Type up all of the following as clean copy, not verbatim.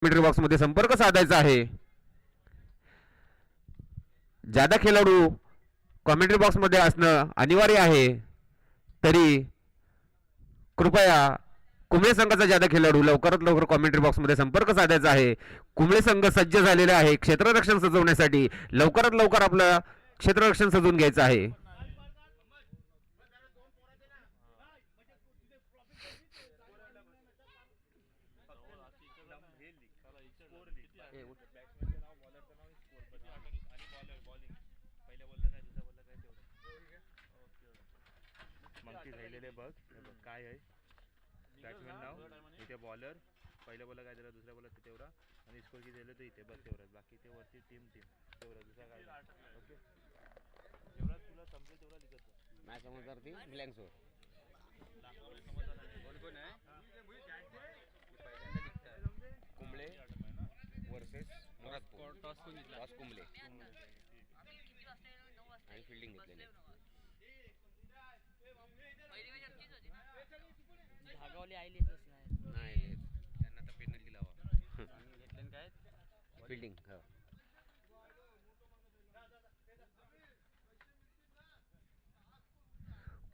Commentary box मध्ये संपर्क साधायचा आहे. ज्यादा खेळाडू कमेंट्री बॉक्स मध्ये असणं अनिवार्य आहे. तरी कृपया कुंबळे संघाचा ज्यादा खेळाडू लवकरात लवकर कमेंट्री बॉक्स मध्ये संपर्क साधायचा आहे. कुंबळे संघ सज्ज झालेला आहे क्षेत्ररक्षण सजवण्यासाठी. लवकरात लवकर आपलं क्षेत्ररक्षण सजवून घ्यायचं आहे. काय आहे बॅट्समॅन नाव इथे बॉलर पहिल्या बॉलला काय दिलं दुसऱ्या बॉलला तेवढा आणि स्कोर किती दिलं तर इथे बस तेवढंच बाकी ते वरती टीम तेवढं दुसरा काय ओके जेवढा तुला समजेल तेवढा लिखत नाही समजणार ती ब्लँक सोड कोण कोण आहे कुंबळे वर्सेस टॉस कुंबळे आणि फिल्डिंग घेतलेली धागावली आईलीच नाही त्यांना तर पेनल्टी लावा घेतलं काय फिल्डिंग हो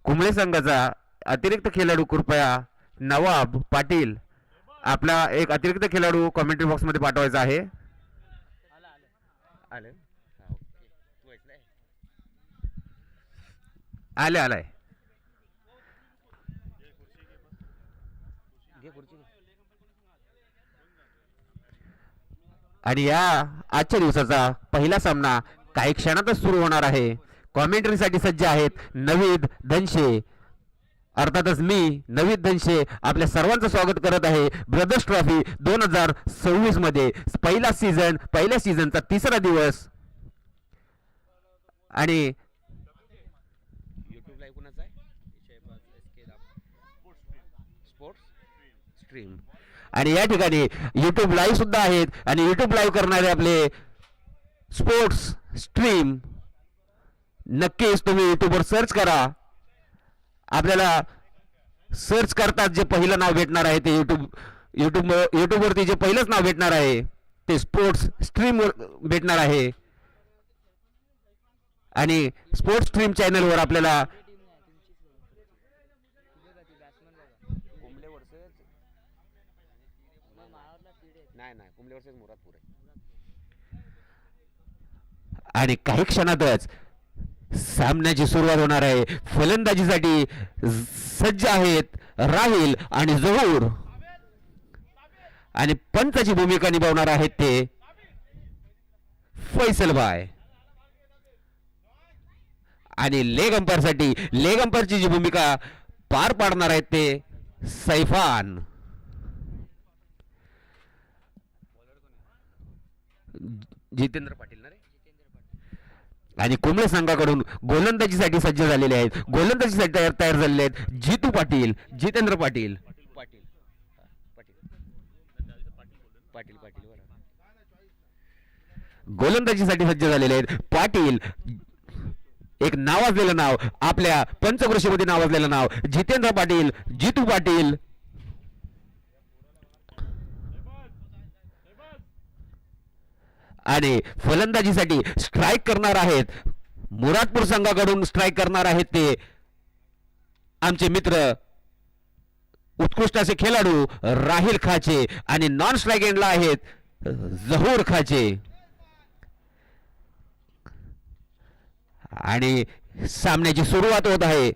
कुंबळे संघाचा अतिरिक्त खेळाडू कृपया नवाब पाटील आपला एक अतिरिक्त खेळाडू कमेंट्री बॉक्स मध्ये पाठवायचा आहे. आले आले आलाय आणि या आजच्या दिवसाचा पहिला सामना काही क्षणातच सुरू होणार आहे. कॉमेंट्रीसाठी सज्ज आहेत नवीद धनशे. अर्थातच मी नवीद धनशे आपल्या सर्वांचं स्वागत करत आहे ब्रदर्स ट्रॉफी 2026 मध्ये. पहिल्या सीझनचा तिसरा दिवस आणि YouTube लाईव्ह कोणाचा आहे स्पोर्ट्स स्ट्रीम आणि या ठिकाणी YouTube लाईव्ह सुद्धा आहेत आणि YouTube लाईव्ह करणारे आपले स्पोर्ट्स स्ट्रीम नक्कीच तुम्ही YouTubeवर सर्च करा. आपल्याला सर्च करतात जे पहिलं नाव भेटणार आहे ते YouTube वरती जे पहिलंच नाव भेटणार आहे ते स्पोर्ट्स स्ट्रीम भेटणार आहे. आणि स्पोर्ट्स स्ट्रीम चॅनलवर आपल्याला नाही कुंबळे वर्सेस मुरादपूर आहे. आणि काही क्षणातच सामन्याची सुरुवात होणार आहे. फलंदाजीसाठी सज्ज आहेत राहिल आणि जहूर आणि पंचाची भूमिका निभावणार आहेत ते फैसल भाई आणि लेग अंपायरची जी भूमिका पार पाडणार आहेत ते सैफान. जितेंद्र पाटील ना रे. आणि कुंबळे संघाकडून गोलंदाजीसाठी सज्ज झालेले आहेत. गोलंदाजीसाठी तयार झालेले आहेत जितू पाटील जितेंद्र पाटील पाटील गोलंदाजीसाठी सज्ज झालेले आहेत पाटील. एक नावाजलेलं नाव आपल्या पंचक्रोशीमध्ये नावाजलेलं नाव जितेंद्र पाटील जितू पाटील. आणि फलंदाजीसाठी स्ट्राईक करणार आहेत मुरादपूर संघाकडून स्ट्राईक करणार आहेत ते आमचे मित्र उत्कृष्ट असे खेळाडू राहिल खाचे आणि नॉन स्ट्राईक एंडला आहेत जहूर खाचे. आणि सामन्याची सुरुवात होत आहे.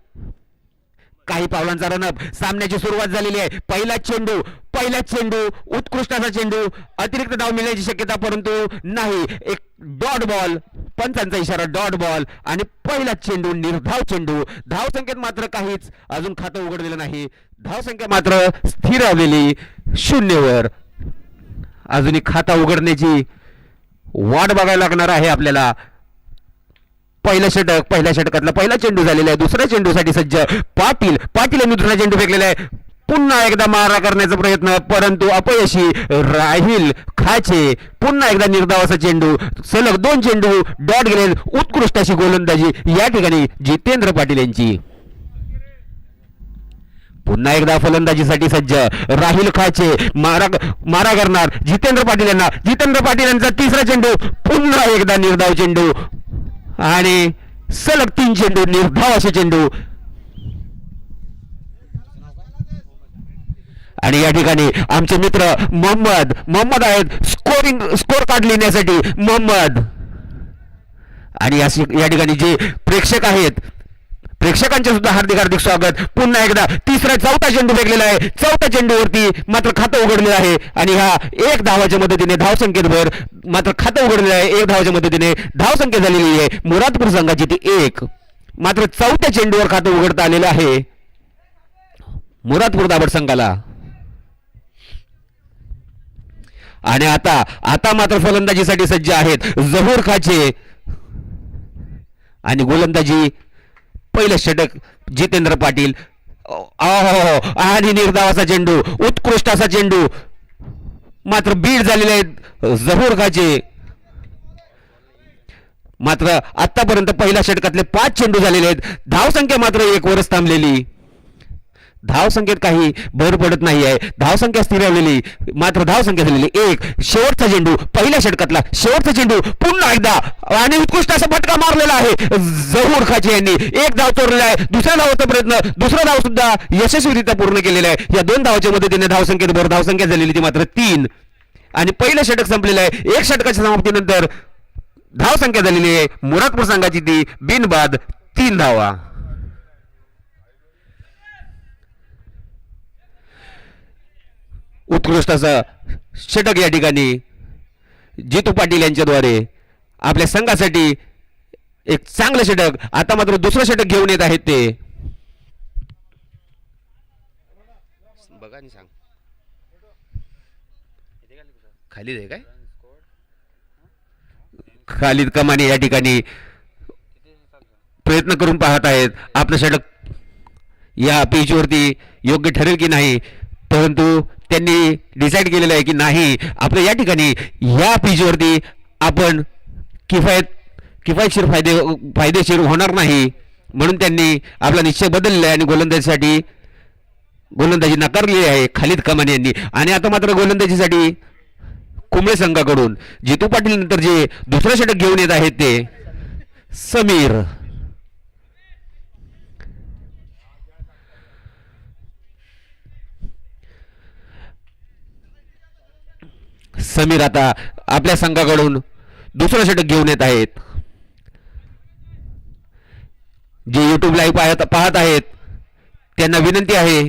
काही पावलांचा रनअप सामन्याची सुरुवात झालेली आहे. पहिला चेंडू उत्कृष्ट असा चेंडू अतिरिक्त धाव मिळण्याची शक्यता परंतु नाही. एक डॉट बॉल पंचांचा इशारा डॉट बॉल आणि पहिला चेंडू निर्धाव चेंडू. धावसंख्येत मात्र काहीच अजून खातं उघडलेलं नाही. धावसंख्या मात्र स्थिर आलेली 0वर. अजूनही खाता उघडण्याची वाट बघायला लागणार आहे आपल्याला. पहिल्या षटकातला पहिला चेंडू झालेला आहे. दुसऱ्या चेंडूसाठी सज्ज पाटील यांनी दुसरा चेंडू फेकलेला आहे. पुन्हा एकदा मारा करण्याचा प्रयत्न परंतु अपयशी. राहिल खाचे पुन्हा एकदा निर्धावाचा चेंडू. सलग 2 चेंडू डॉट गेले. उत्कृष्ट अशी गोलंदाजी या ठिकाणी जितेंद्र पाटील यांची. पुन्हा एकदा फलंदाजीसाठी सज्ज राहुल खाचे मारा करणार जितेंद्र पाटील यांना. जितेंद्र पाटील यांचा तिसरा चेंडू पुन्हा एकदा निर्धाव चेंडू आणि सलग 3 चेंडू निर्धाव असे चेंडू. आणि या ठिकाणी आमचे मित्र मोहम्मद आहेत स्कोर कार्ड लिहिण्यासाठी मोहम्मद. आणि या ठिकाणी जे प्रेक्षक आहेत प्रेक्षकांचे सुद्धा हार्दिक स्वागत. पुन्हा एकदा चौथा चेंडू फेकलेला आहे. चौथ्या चेंडूवरती मात्र खातं उघडलेलं आहे आणि हा 1 धावाच्या मदतीने धावसंख्येत भर मात्र खातं उघडलेलं आहे. 1 धावाच्या मदतीने धावसंख्या झालेली आहे मुरादपूर संघाची ती 1. मात्र चौथ्या चेंडूवर खातं उघडता आलेलं आहे मुरादपूर दाभड संघाला. आणि आता मात्र फलंदाजीसाठी सज्ज आहेत जहूर खाचे आणि गोलंदाजी पहिलं षटक जितेंद्र पाटील. आणि निर्धावाचा चेंडू उत्कृष्ट असा चेंडू मात्र बीड झालेले आहेत जहूर खाचे. मात्र आतापर्यंत पहिल्या षटकातले 5 चेंडू झालेले आहेत. धावसंख्या मात्र 1 वरच थांबलेली. धावसंख्येत काही भर पडत नाही आहे. धावसंख्या स्थिरावलेली मात्र धावसंख्या झालेली 1. शेवटचा चेंडू पहिल्या षटकातला शेवटचा चेंडू पुन्हा एकदा आणि उत्कृष्ट असा फटका मारलेला आहे जहूर खाचे यांनी. 1 धाव चोरलेला आहे. दुसरा धावाचा प्रयत्न दुसरा धाव सुद्धा यशस्वीरित्या पूर्ण केलेला आहे. या 2 धावाच्या मदतीने धावसंख्येत भर धावसंख्या झालेली ती मात्र 3. आणि पहिलं षटक संपलेलं आहे. 1 षटकाच्या समाप्तीनंतर धावसंख्या झालेली आहे मुरादपूर संघाची ती बिनबाद 3 धावा. उत्कृष्ट असं षटक या ठिकाणी जितू पाटील यांच्याद्वारे आपल्या संघासाठी एक चांगलं षटक. आता मात्र दुसरं षटक घेऊन येत आहेत ते बघा आणि सांग खालीद आहे काय खालीद कमानी या ठिकाणी प्रयत्न करून पाहत आहेत आपलं षटक या पिचवरती योग्य ठरेल की नाही. परंतु त्यांनी डिसाईड केलेलं आहे की नाही आपलं या ठिकाणी या पिचवरती आपण किफायतशीर फायदेशीर होणार नाही म्हणून त्यांनी आपला निश्चय बदलला आहे आणि गोलंदाजी नाकारलेली आहे खालीद कमानी यांनी. आणि आता मात्र गोलंदाजीसाठी कुंबळे संघाकडून जितू पाटील नंतर जे दुसरं षटक घेऊन येत आहेत ते समीर. समीर आता आपल्या संघाकडून दुसरं षटक घेऊन येत आहेत. जे YouTube लाईव्ह पाहत आहेत त्यांना विनंती आहे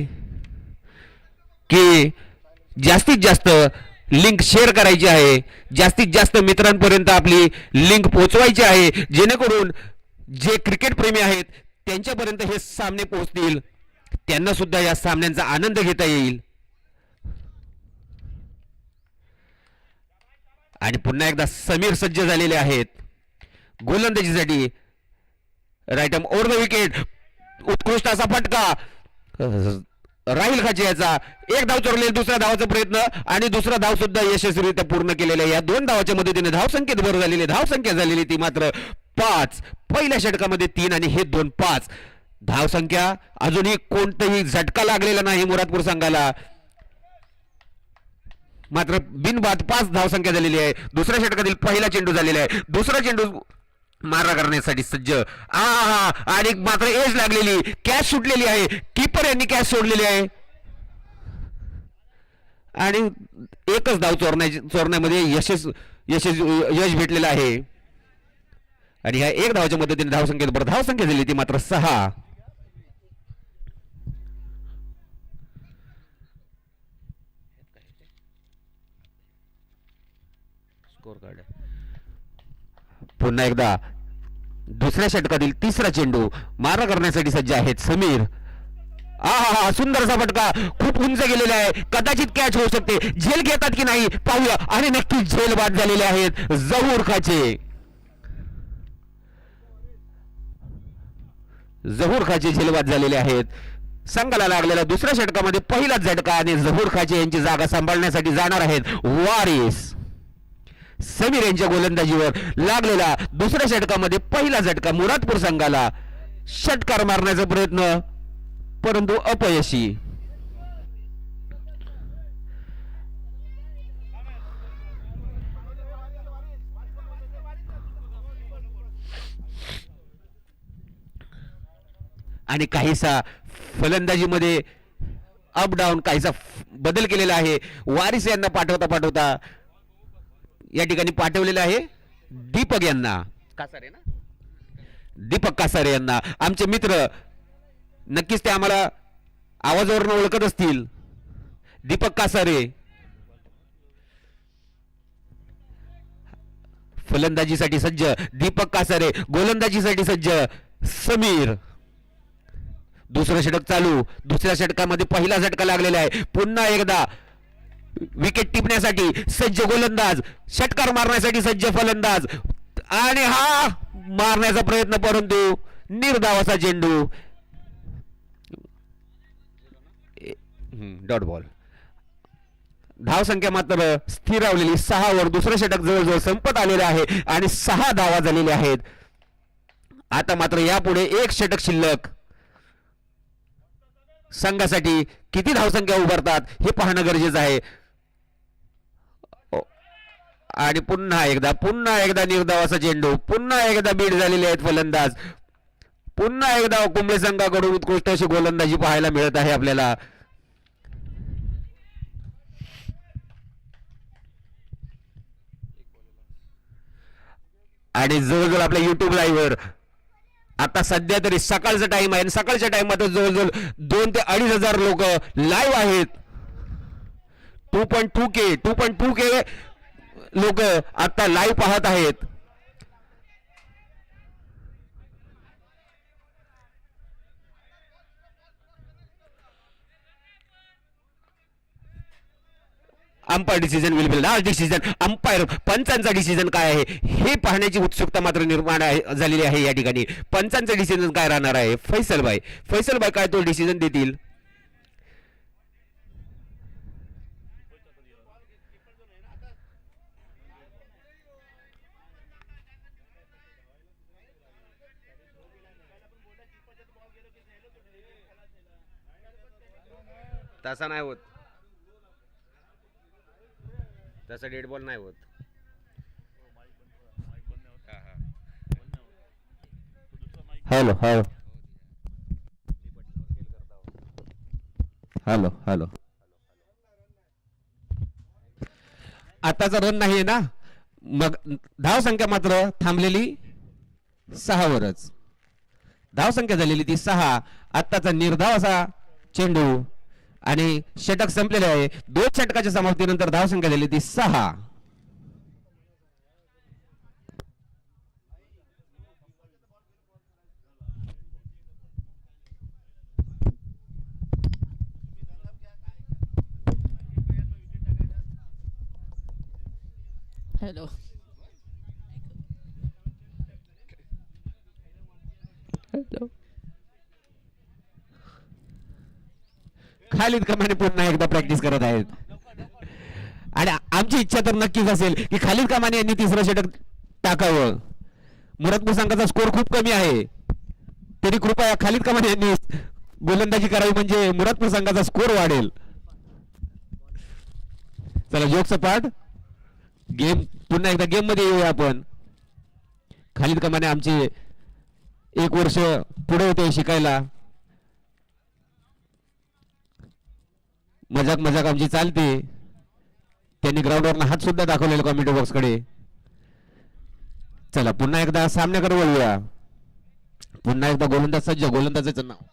की जास्तीत जास्त लिंक शेअर करायची आहे. जास्तीत जास्त मित्रांपर्यंत आपली लिंक पोहोचवायची आहे जेणेकरून जे क्रिकेट प्रेमी आहेत त्यांच्यापर्यंत हे सामने पोहोचतील. त्यांना सुद्धा या सामन्यांचा आनंद घेता येईल. आणि पुन्हा एकदा समीर सज्ज झालेले आहेत गोलंदाजीसाठी. Right arm over the wicket. उत्कृष्ट असा फटका राहुल खाचे याचा. 1 धाव चोरलेला दुसऱ्या धावाचा प्रयत्न आणि दुसरा धाव सुद्धा यशस्वीरित्या पूर्ण केलेला आहे. या 2 धावाच्या मदतीने धावसंख्येत भर झालेली धावसंख्या झालेली ती मात्र 5. पहिल्या षटकामध्ये 3 आणि हे 2 5. धावसंख्या अजूनही कोणताही झटका लागलेला नाही मुरादपूर संघाला. मात्र बिनबाद 5 धावसंख्या झालेली आहे. दुसऱ्या षटकातील पहिला चेंडू झालेला आहे. दुसरा चेंडू मारा करण्यासाठी सज्ज. आणि मात्र एज लागलेली कॅच सुटलेली आहे. कीपर यांनी कॅच सोडलेली आहे आणि 1च धाव चोरण्यामध्ये यश भेटलेलं आहे. आणि ह्या 1 धावाच्या मदतीने धावसंख्या झाली ती मात्र 6. स्कोर कार्ड पुन्हा एकदा दुसऱ्या षटकातील तिसरा चेंडू मारा करण्यासाठी सज्ज आहेत समीर. सुंदर असा फटका खूप उंच गेलेला आहे. कदाचित कॅच होऊ शकते. झेल घेतात की नाही पाहूया. आणि नक्कीच झेल बाद झालेले आहेत जहूर खाचे. झेल बाद झालेले आहेत. संघाला लागलेला दुसऱ्या षटकामध्ये पहिलाच झटका आणि जहूर खाचे यांची जागा सांभाळण्यासाठी जाणार आहेत वारिस. समीर यांच्या गोलंदाजीवर लागलेला दुसऱ्या षटकामध्ये पहिला झटका मुरादपूर संघाला. षटकार मारण्याचा प्रयत्न परंतु अपयशी. आणि काहीसा फलंदाजीमध्ये अप डाऊन काहीसा बदल केलेला आहे. वारिस यांना पाठवता पाठवता या ठिकाणी पाठवलेलं आहे दीपक यांना, कासारे ना, दीपक कासारे यांना. आमचे मित्र नक्कीच ते आम्हाला आवाजावरून ओळखत असतील. दीपक कासारे फलंदाजीसाठी सज्ज, दीपक कासारे गोलंदाजीसाठी सज्ज. समीर दुसरं षटक चालू. दुसऱ्या षटकामध्ये पहिला झटका लागलेला आहे. पुन्हा एकदा विकेट टिपण्यासाठी सज्ज गोलंदाज, षटकार मारण्यासाठी सज्ज फलंदाज आणि हा मारण्याचा प्रयत्न परंतु निर्धावाचा चेंडू. Dot ball. धावसंख्या मात्र स्थिर राहिलेली 6 वर. दुसरं षटक जवळजवळ संपत आलेले आहे आणि 6 धावा झालेल्या आहेत. आता मात्र यापुढे एक षटक शिल्लक. संघासाठी किती धावसंख्या उभारतात हे पाहणं गरजेचं आहे. आणि पुन्हा एकदा निर्धावाचा चेंडू. पुन्हा एकदा बीड झालेले आहेत फलंदाज. पुन्हा एकदा कुंबळे संघाकडून उत्कृष्ट अशी गोलंदाजी पाहायला मिळत आहे आपल्याला. आणि जवळजवळ आपल्या युट्यूब लाईव्ह वर आता सध्या तरी सकाळचा टाइम आहे. सकाळच्या टाइमात जवळजवळ 2 ते 2,500 लोक लाईव्ह आहेत. 2.2K लोक आता लाईव्ह पाहत आहेत. Umpire decision will be last decision. Umpire पंचांचा डिसिजन काय आहे हे पाहण्याची उत्सुकता मात्र निर्माण झालेली आहे या ठिकाणी. पंचांचं डिसिजन काय राहणार आहे. फैसलभाई काय तो डिसिजन देतील. तसा नाही होत, तसा डेड बॉल नाही होत. हॅलो हॅलो हॅलो हॅलो आताचा रन नाहीये ना, मग धाव संख्या मात्र थांबलेली 6 वरच. धाव संख्या झालेली ती 6. आत्ताचा निर्धाव असा चेंडू आणि षटक संपलेले आहे. 2 षटकाच्या समाप्तीनंतर धाव संख्या झाली ती 6. Hello hello. खालिद कमाने पुन्हा एकदा प्रॅक्टिस करत आहेत आणि आमची इच्छा तर नक्कीच असेल की खालिद कमाने यांनी तिसरं षटक टाकावं. मुरादपूर संघाचा स्कोर खूप कमी आहे, तरी कृपया खालिद कमाने यांनी गोलंदाजी करावी म्हणजे मुरादपूर संघाचा स्कोर वाढेल. चला जोक सपाट गेम पुन्हा एकदा गेम मध्ये येऊया आपण. खालिद कमाने आमचे 1 वर्ष पुढे होते शिकायला. मजाक आमची चालते. त्यांनी ग्राउंडवर हात सुद्धा दाखवलेला कॉमेंट्री बॉक्स कडे. चला पुन्हा एकदा सामन्याकडे वळूया. पुन्हा एकदा गोलंदाज सज्ज. गोलंदाजाचं नाव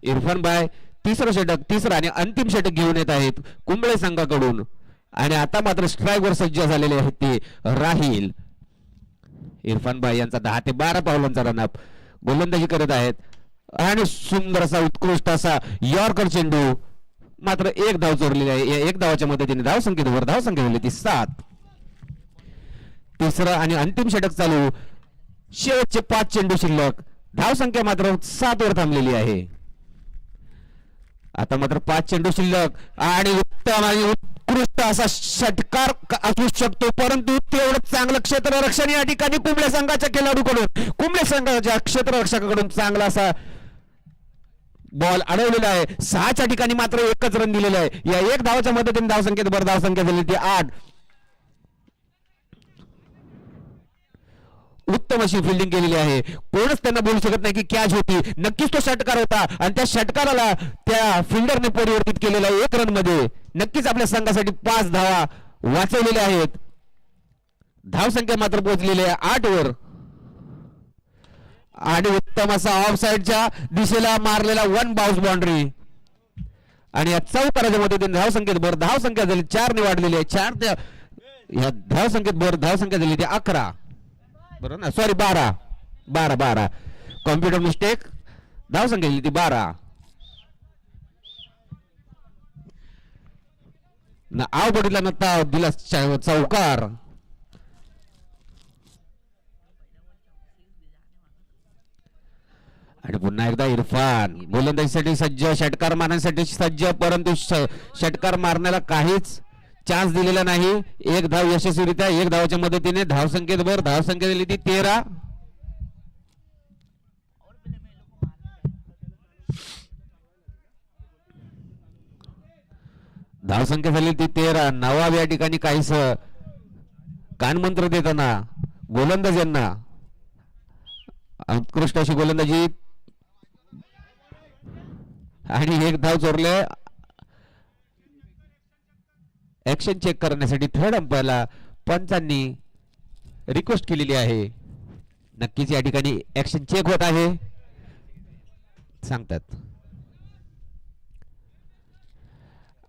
इरफान बाय तिसरं आणि अंतिम षटक घेऊन येत आहेत कुंबळे संघाकडून. आणि आता मात्र स्ट्राईकवर सज्ज झालेले आहेत ते राहिल. इरफान बाय यांचा 10 ते 12 पावलांचा रनअप. गोलंदाजी करत आहेत आणि सुंदर असा उत्कृष्ट असा यॉर्कर चेंडू. मात्र 1 धाव चोरलेली आहे. या 1 धावाच्या मदतीने धाव संख्या झाली ती 7. तिसरं आणि अंतिम षटक चालू. शेवटचे 5 चेंडू शिल्लक. धाव संख्या मात्र 7 वर थांबलेली आहे. आता मात्र 5 चेंडू शिल्लक आणि उत्तम आणि उत्कृष्ट असा षटकार असू शकतो, परंतु तेवढं चांगलं क्षेत्ररक्षण या ठिकाणी कुंबळे संघाच्या खेळाडूकडून, कुंबळे संघाच्या क्षेत्ररक्षकाकडून चांगला असा बॉल अडवलेला आहे. 6च्या ठिकाणी मात्र 1च रन दिलेला आहे. या 1 धावाच्या मदतीने धावसंख्या झाली ती 8. उत्तम अशी फिल्डिंग केलेली आहे. कोणच त्यांना बोलू शकत नाही की कॅच होती. नक्कीच तो षटकार होता आणि त्या षटकाराला त्या फिल्डरने परिवर्तित केलेला 1 रन मध्ये नक्कीच आपल्या संघासाठी 5 धावा वाचवलेल्या आहेत. धावसंख्या मात्र पोहोचलेली आहे 8 वर आणि उत्तम असा ऑफ साइडच्या दिशेला मारलेला 1 बाउन्स बाउंड्री आणि या चौकाराच्या मदतीने धावसंख्येत भर. धावसंख्या झाली 4 ने वाढलेली आहे. 4 त्या या धावसंख्येत भर. धावसंख्या झाली ती 11 बरोबर ना, सॉरी 12 कॉम्प्युटर मिस्टेक. धावसंख्या झाली ती 12 ना. आव बडीला नता दिला चौकार आणि पुन्हा एकदा इरफान गोलंदाजीसाठी सज्ज, षटकार मारण्यासाठी सज्ज, परंतु षटकार मारण्याला काहीच चान्स दिलेला नाही. 1 धाव यशस्वीरित्या 1 धावाच्या मदतीने धावसंख्येत भर. धावसंख्या दिली ती 13 धावसंख्या झाली ती 13. नवाब या ठिकाणी काहीस कानमंत्र देताना गोलंदाज यांना उत्कृष्ट अशी गोलंदाजी आणि 1 धाव चोरले. ऍक्शन चेक करण्यासाठी थर्ड अंपायरला पंचांनी रिक्वेस्ट केलेली आहे. नक्कीच या ठिकाणी ऍक्शन चेक होत आहे सांगतात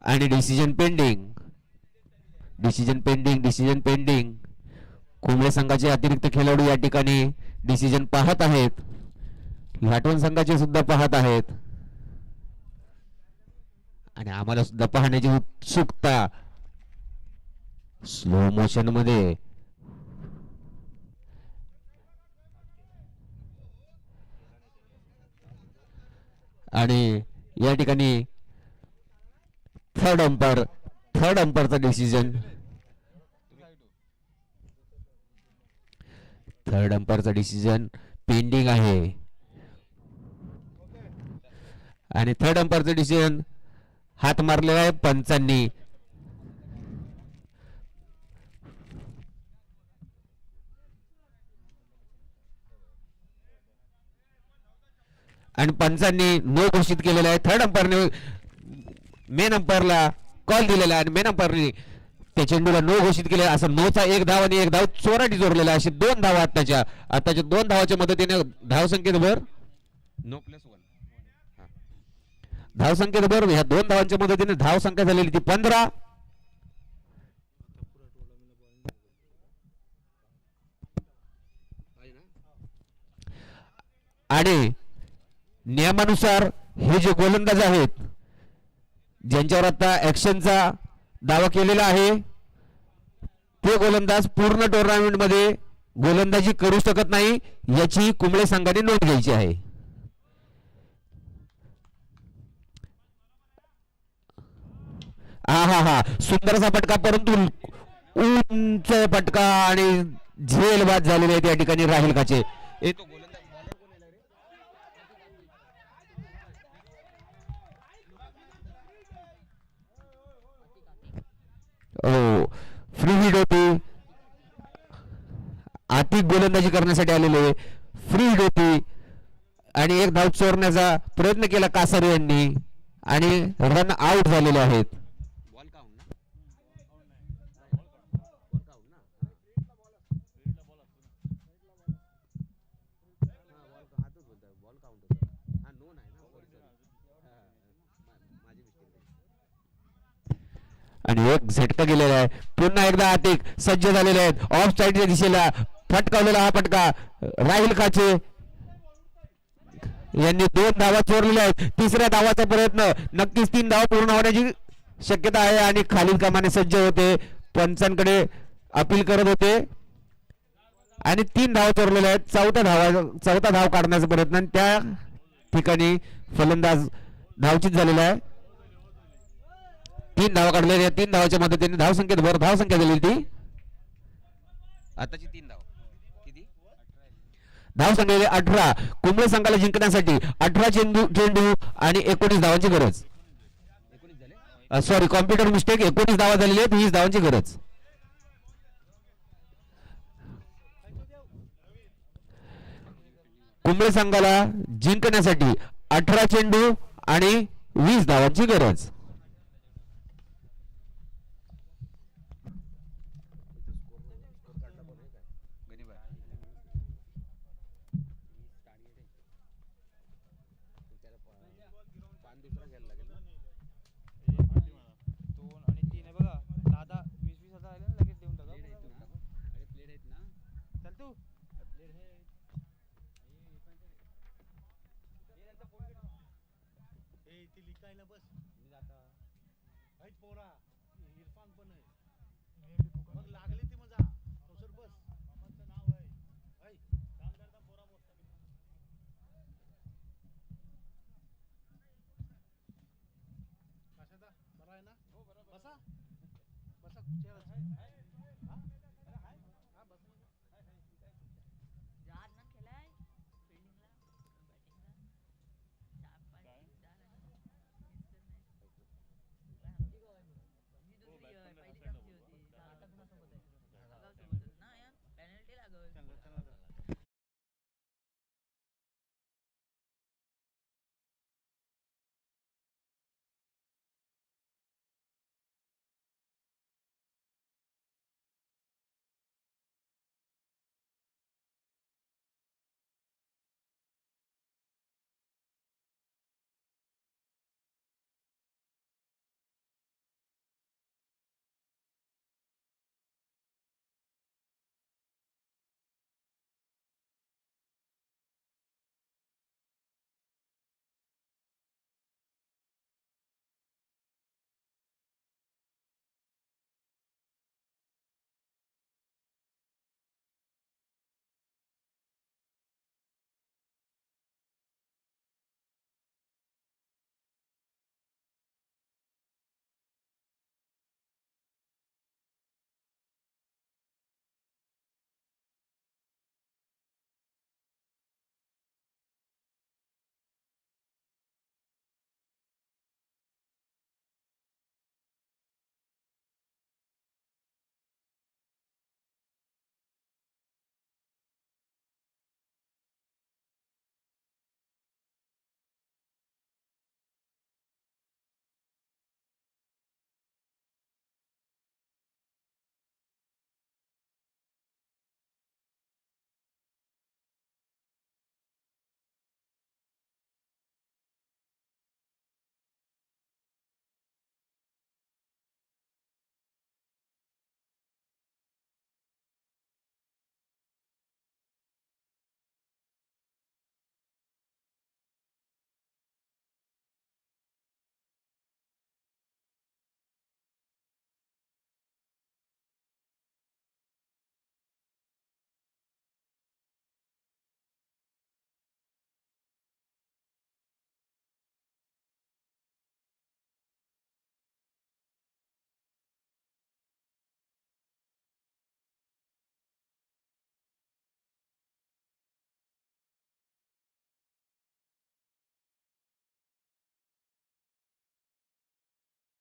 आणि डिसिजन पेंडिंग. कुंबळे संघाचे अतिरिक्त खेळाडू या ठिकाणी डिसिजन पाहत आहेत. लाटवण संघाचे सुद्धा पाहत आहेत आणि आम्हाला सुद्धा पाहण्याची उत्सुकता स्लो मोशन मध्ये. आणि या ठिकाणी थर्ड अंपायरचा डिसिजन पेंडिंग आहे आणि थर्ड अंपायरचं डिसिजन हात मारलेला आहे पंचांनी. आणि पंचांनी नो घोषित केलेला आहे. थर्ड अंपायरने मेन अंपायरला कॉल दिलेला आहे आणि मेन अंपायरने त्या चेंडूला नो घोषित केले. असं 9चा 1 धाव आणि 1 धाव चोराटी जोडलेला आहे. अशी 2 धावा आताच्या 2 धावाच्या मदतीने धावसंख्येत भर. नो +1 धावसंख्येत भर. ह्या 2 धावांच्या मदतीने धावसंख्या झालेली ती 15 आणि नियमानुसार हे जे गोलंदाज आहेत ज्यांच्यावर आता ऍक्शनचा दावा केलेला आहे ते गोलंदाज पूर्ण टुर्नामेंट मध्ये गोलंदाजी करू शकत नाही याची कुंबळे संघाने नोंद घ्यायची आहे. हा सुंदर असा फटका परंतु उंच फटका आणि झेल बाद झालेले आहेत या ठिकाणी राहिल काचे. फ्री हिट होती. आतिक गोलंदाजी करण्यासाठी आलेले फ्री हिट होती आणि 1 धाव चोरण्याचा प्रयत्न केला कासारे यांनी आणि रन आउट झालेले आहेत. आणि 1 झटका गेलेला आहे. पुन्हा एकदा आतिक सज्ज झालेले आहेत. ऑफ साइडच्या दिशेला फटकावलेला हा फटका राहिल काचे यांनी 2 धावा चोरलेल्या आहेत. 3ऱ्या धावाचा प्रयत्न नक्कीच 3 धावा पूर्ण होण्याची शक्यता आहे आणि खालील कामाने सज्ज होते. पंचांकडे अपील करत होते आणि 3 धावा चोरलेल्या आहेत. चौथा धाव काढण्याचा प्रयत्न आणि त्या ठिकाणी फलंदाज धावचीत झालेला आहे. 3 धावा काढलेल्या 3 धावाच्या मदतीने धावसंख्येत भर. धावसंख्या दिली ती आताची 3 धाव किती धावसंख्या 18. कुंबळे संघाला जिंकण्यासाठी 18 चेंडू आणि 19 धावांची गरज. Sorry computer mistake. 19 धावा झालेली आहेत. 20 धावांची गरज. कुंबळे संघाला जिंकण्यासाठी 18 चेंडू आणि 20 धावांची गरज. दोन आणि तीन आहे बघा. 10 20 हजार आले ना लगेच देऊन टाका. चल तू जहाज ना खेलाय फिल्डिंगला बॅटिंगला 4 5 10 पहिली टाकली होती. आता कुणासोबत आहे? आगाव सोबत ना यार. पेनल्टी लागल.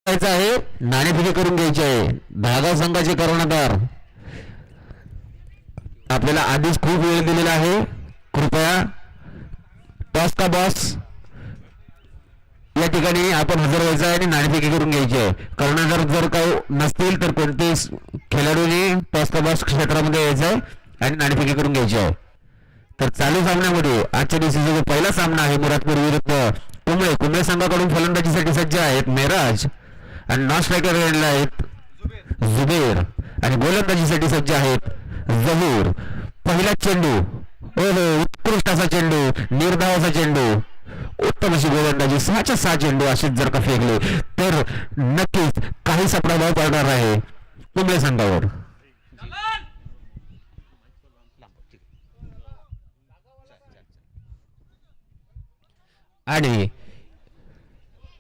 आहे नाणेफेकी करून घ्यायची आहे. धागा संघाचे कर्णधार आपल्याला आधीच खूप वेळ दिलेला आहे. कृपया टॉस का बॉस या ठिकाणी आपण हजर व्हायचं आहे आणि नाणेफेकी करून घ्यायची आहे. कर्णधार जर काही नसतील तर कोणतेही खेळाडूने टॉस का बॉस क्षेत्रामध्ये यायचं आहे आणि नाणेफेकी करून घ्यायची आहे. तर चालू सामन्यामध्ये आजच्या दिवशीचा जो पहिला सामना आहे मुरादपूर विरुद्ध कुंबळे. कुंबळे संघाकडून फलंदाजीसाठी सज्ज आहेत मेराज आणि नॉन स्ट्रायकर आहेत जुबेर आणि गोलंदाजीसाठी सज्ज आहेत जहूर. पहिला चेंडू उत्कृष्ट असा चेंडू, निर्धावाचा चेंडू, उत्तम अशी गोलंदाजी. 6च्या 6 चेंडू असेच जर का फेकले तर नक्कीच काहीसा प्रभाव पडणार आहे कुंबळे संघावर. आणि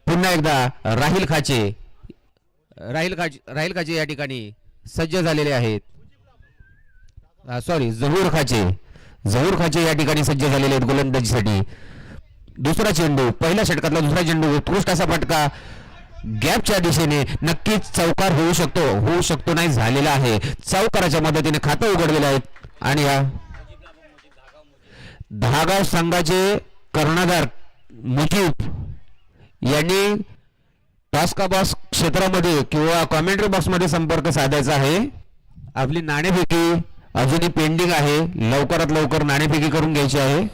पुन्हा एकदा राहिल खाचे या ठिकाणी सज्ज झालेले आहेत. सॉरी जहूर खाचे या ठिकाणी सज्ज झालेले आहेत गोलंदाजीसाठी. दुसरा चेंडू, पहिल्या षटकातला दुसरा चेंडू, उत्कृष्ट असा फटका गॅपच्या दिशेने. नक्कीच चौकार होऊ शकतो नाही झालेला आहे. चौकाराच्या मदतीने खातं उघडलेलं आहे आणि दहागाव संघाचे कर्णधार मुजीब यांनी टॉस का बॉक्स क्षेत्रामध्ये किंवा कॉमेंट्री बॉक्स मध्ये संपर्क साधायचा आहे. आपली नाणेफेकी अजूनही पेंडिंग आहे. लवकरात लवकर नाणेफेकी करून घ्यायची आहे.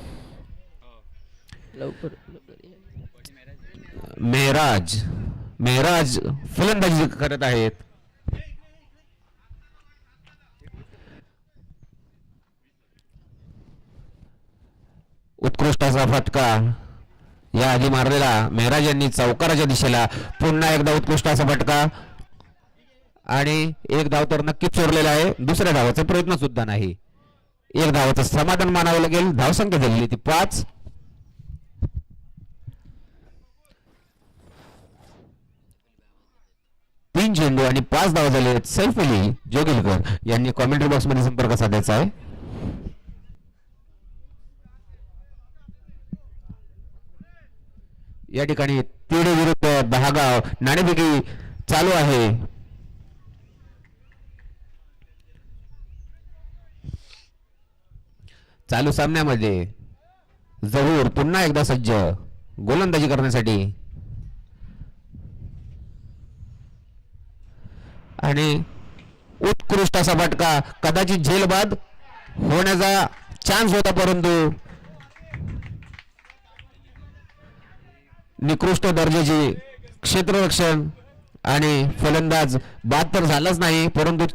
मेहराज फलंदाजी करत आहेत. उत्कृष्ट असा फटका या आधी मारलेला मेहराज यांनी चौकाराच्या दिशेला. पुन्हा एकदा उत्कृष्ट असा फटका आणि एक धाव तर नक्कीच चोरलेला आहे. दुसऱ्या धावाचा प्रयत्न सुद्धा नाही. एक धावाचं समाधान मानावं लागेल. धावसंख्या झालेली ती 5. तीन चेंडू आणि 5 धावा झाले आहेत. सैफ अली जोगिलकर यांनी कॉमेंट्री बॉक्स मध्ये संपर्क साधायचा आहे. या ठिकाणी तिडे विरुद्ध दहागाव नाणेफेकी चालू आहे. चालू सामन्यामध्ये जरूर पुन्हा एकदा सज्ज गोलंदाजी करण्यासाठी आणि उत्कृष्ट असा फटका. कदाचित झेलबाद होण्याचा चान्स होता परंतु निकृष्ट दर्जाची क्षेत्ररक्षण आणि फलंदाज बाद तर झालाच नाही परंतु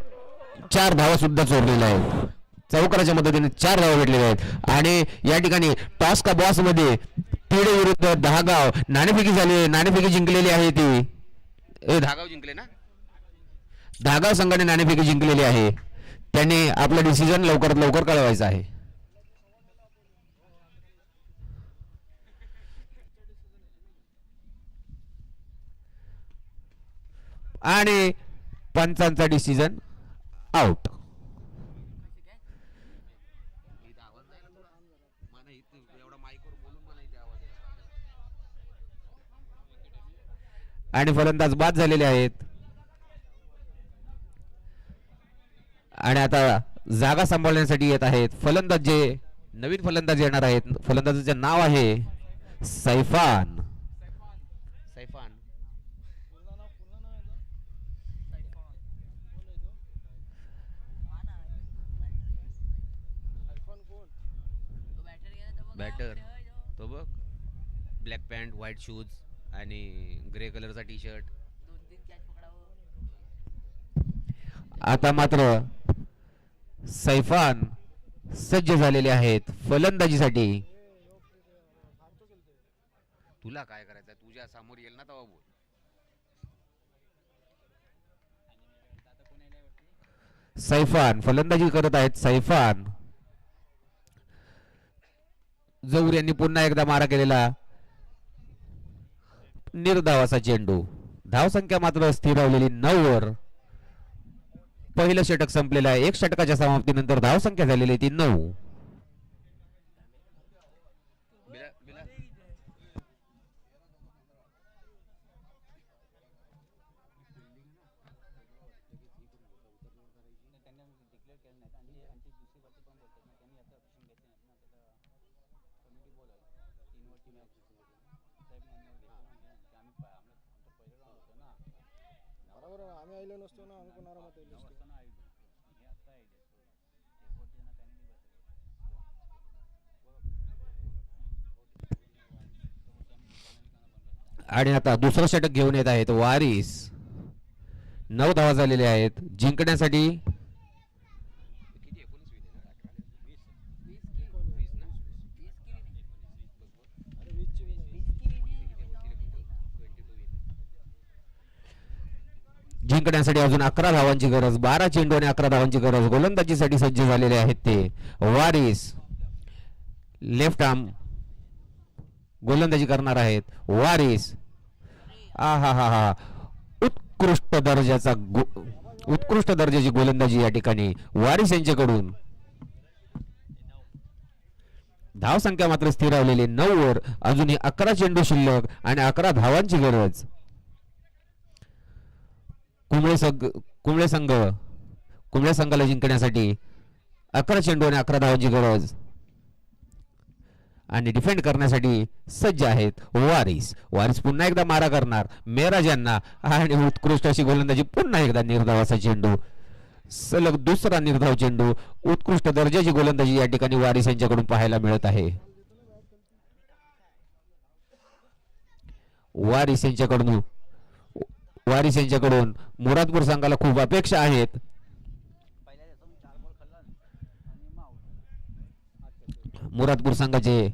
4 धावा सुद्धा चोरलेल्या आहेत. चौकाराच्या मदतीने 4 धावा भेटलेल्या आहेत आणि या ठिकाणी टॉस का बॉस मध्ये तिडे विरुद्ध दहागाव नाणेफेकी झाली. नाणेफेकी जिंकलेली आहे ती दहागाव जिंकले ना. दहागाव संघाने नाणेफेकी जिंकलेली आहे. त्यांनी आपला डिसिजन लवकरात लवकर कळवायचा आहे. आणि पंचांचा डिसिजन आउट. आणि फलंदाज बाद झालेले आहेत. आणि आता जागा सांभाळण्यासाठी येत आहेत फलंदाज. जे नवीन फलंदाज येणार आहेत फलंदाजाचे नाव आहे सैफान. बॅटर तो बघ. ब्लॅक पॅन्ट व्हाईट शूज आणि ग्रे कलरचा टी शर्ट. आता मात्र सैफान सज्ज झालेले आहेत फलंदाजीसाठी. तुला काय करायचं तुझ्या समोर येईल ना तेव्हा बोल. सैफान फलंदाजी करत आहेत. सैफान जऊर यांनी पुन्हा एकदा मारा केलेला निर्धावाचा चेंडू. धावसंख्या मात्र स्थिरावलेली 9 वर. पहिलं षटक संपलेलं आहे. 1 षटकाच्या समाप्तीनंतर धावसंख्या झालेली ती 9. आणि आता दुसरं षटक घेऊन येत आहेत वारिस. 9 धावा झालेले आहेत. जिंकण्यासाठी अजून 11 धावांची गरज. 12 चेंडू आणि 11 धावांची गरज. गोलंदाजीसाठी सज्ज झालेले आहेत ते वारिस. लेफ्ट आर्म गोलंदाजी करणार आहेत वारिस. हा उत्कृष्ट दर्जाची गोलंदाजी या ठिकाणी वारिस यांच्याकडून. धावसंख्या मात्र स्थिरावलेली 9 वर. अजूनही 11 चेंडू शिल्लक आणि 11 धावांची गरज. कुंबळे संघाला जिंकण्यासाठी 11 चेंडू आणि 11 धावांची गरज. आणि डिफेंड करण्यासाठी सज्ज आहेत वारिस. वारिस पुन्हा एकदा मारा करणार मेराज यांना आणि उत्कृष्ट अशी गोलंदाजी. पुन्हा एकदा निर्धावाचा चेंडू, सलग दुसरा निर्धाव चेंडू. उत्कृष्ट दर्जाची गोलंदाजी या ठिकाणी वारिस यांच्याकडून पाहायला मिळत आहे. वारिस यांच्याकडून मुरादपूर संघाला खूप अपेक्षा आहेत. मुरादपूर संघाचे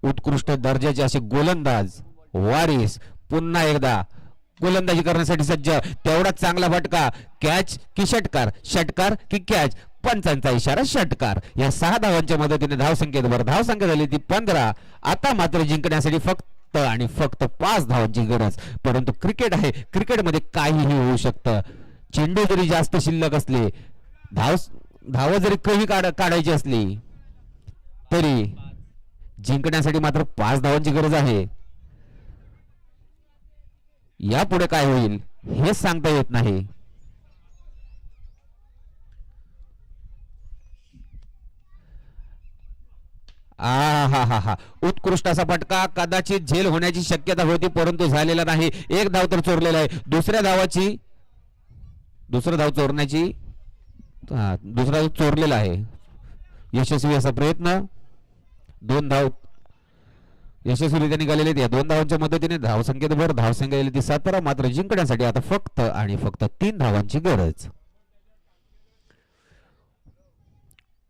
उत्कृष्ट दर्जाचे असे गोलंदाज वारिस पुन्हा एकदा गोलंदाजी करण्यासाठी सज्ज. तेवढाच चांगला फटका. कॅच की षटकार, षटकार की कॅच. पंचांचा इशारा षटकार. या 6 धावांच्या मदतीने धावसंख्या झाली ती 15. आता मात्र जिंकण्यासाठी फक्त आणि फक्त 5 धावांची गरज. परंतु क्रिकेट आहे, क्रिकेटमध्ये काहीही होऊ शकतं. चेंडू जरी जास्त शिल्लक असले, धाव जरी कमी काढायची असली तरी जिंकण्यासाठी मात्र 5 धावांची गरज आहे. यापुढे काय होईल हे सांगता येत नाही. हा उत्कृष्ट असा फटका. कदाचित झेल होण्याची शक्यता होती परंतु झालेला नाही. एक धाव तर चोरलेला आहे. दुसरा धाव चोरलेला आहे. यशस्वी असा प्रयत्न. 2 धाव यशस्वीरित्या निघालेले. या 2 धावांच्या मदतीने धावसंख्येत भर. धावसंख्या गेली ती 17. मात्र जिंकण्यासाठी आता फक्त आणि फक्त 3 धावांची गरज.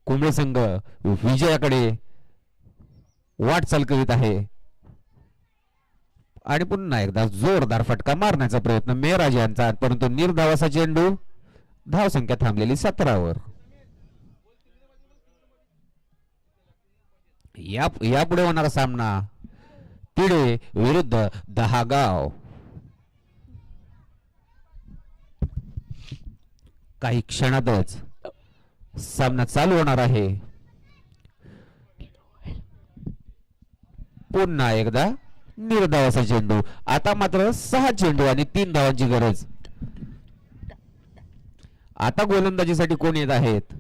कुंबळे संघ विजयाकडे वाटचाल करीत आहे आणि पुन्हा एकदा जोरदार फटका मारण्याचा प्रयत्न मेराज यांचा, परंतु निर्धावाचा चेंडू. धावसंख्या थांबलेली 17 वर. यापुढे होणारा सामना तिडे विरुद्ध दहागाव. काही क्षणातच सामना चालू होणार आहे. पुन्हा एकदा निर्धावाचा चेंडू. आता मात्र 6 चेंडू आणि 3 धावांची गरज. आता गोलंदाजीसाठी कोण येत आहेत?